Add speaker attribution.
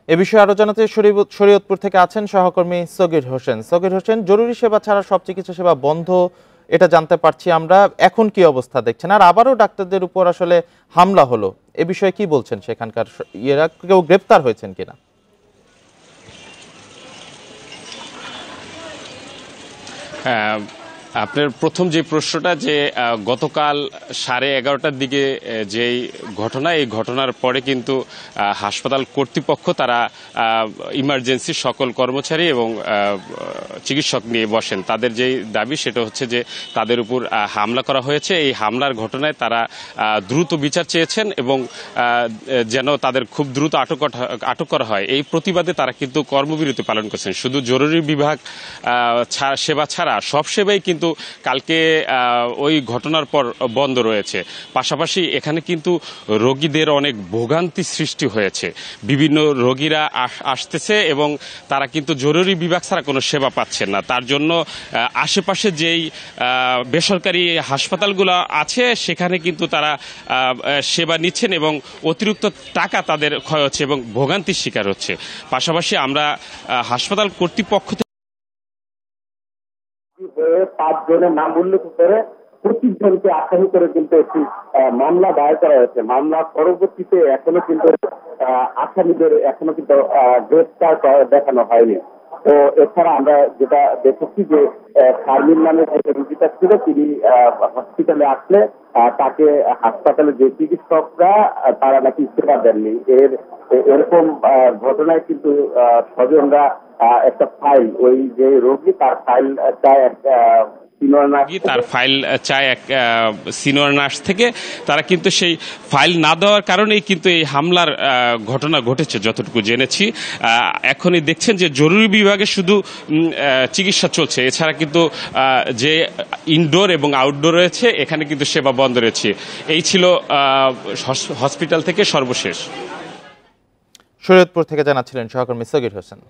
Speaker 1: এ বিষয়ে আরো জানাতে শরীয়তপুর থেকে আছেন সহকর্মী সগির হোসেন। সগির হোসেন, জরুরি সেবা ছাড়া সব চিকিৎসা সেবা বন্ধ, এটা জানতে পারছি আমরা। এখন কি অবস্থা দেখছেন? আর আবারও ডাক্তারদের উপর আসলে হামলা হলো, এ বিষয়ে কি বলছেন সেখানকার ইয়েরা? কেউ গ্রেপ্তার হয়েছেন কিনা?
Speaker 2: আপনার প্রথম যে প্রশ্নটা, যে গতকাল 11:30টার দিকে যেই ঘটনা, এই ঘটনার পরে কিন্তু হাসপাতাল কর্তৃপক্ষ তারা ইমার্জেন্সি সকল কর্মচারী এবং চিকিৎসক নিয়ে বসেন। তাদের যেই দাবি সেটা হচ্ছে যে তাদের উপর হামলা করা হয়েছে। এই হামলার ঘটনায় তারা দ্রুত বিচার চেয়েছেন এবং যেন তাদের খুব দ্রুত আটক করা হয়, এই প্রতিবাদে তারা কিন্তু কর্মবিরতি পালন করছেন। শুধু জরুরি বিভাগ সেবা ছাড়া সব সেবাই কিন্তু কালকে ওই ঘটনার পর বন্ধ রয়েছে। পাশাপাশি এখানে কিন্তু রোগীদের অনেক ভোগান্তি সৃষ্টি হয়েছে। বিভিন্ন রোগীরা আসতেছে এবং তারা কিন্তু জরুরি বিভাগ ছাড়া কোনো সেবা পাচ্ছেন না। তার জন্য আশেপাশে যেই বেসরকারি হাসপাতালগুলো আছে সেখানে কিন্তু তারা সেবা নিচ্ছেন এবং অতিরিক্ত টাকা তাদের ক্ষয় হচ্ছে এবং ভোগান্তির শিকার হচ্ছে। পাশাপাশি আমরা হাসপাতাল কর্তৃপক্ষ
Speaker 3: 5 জনের নাম উল্লেখ করে 25 জনকে আসামি করে কিন্তু একটি মামলা দায়ের করা হয়েছে। মামলা পরবর্তীতে এখনো কিন্তু আসামিদের এখনো কিন্তু গ্রেফতার দেখানো হয়নি। তো এছাড়া আমরা যেটা দেখেছি যে শারমিন নামে যে রোগীটা ছিল, তিনি হসপিটালে আসলে তাকে হাসপাতালে যে চিকিৎসকরা তারা নাকি সেবা দেননি। এরকম ঘটনায় কিন্তু স্বজনরা একটা ফাইল, ওই যে রোগী তার ফাইল চায়
Speaker 2: এক সিনিয়র নার্স থেকে। তারা কিন্তু সেই ফাইল না দেওয়ার কারণেই কিন্তু এই হামলার ঘটনা ঘটেছে যতটুকু জেনেছি। এখনই দেখছেন যে জরুরি বিভাগে শুধু চিকিৎসা চলছে, এছাড়া কিন্তু যে ইনডোর এবং আউটডোর রয়েছে এখানে কিন্তু সেবা বন্ধ রয়েছে। এই ছিল হসপিটাল থেকে সর্বশেষ।
Speaker 1: শরীয়তপুর থেকে জানাচ্ছিলেন সহকর্মী সগির হোসেন।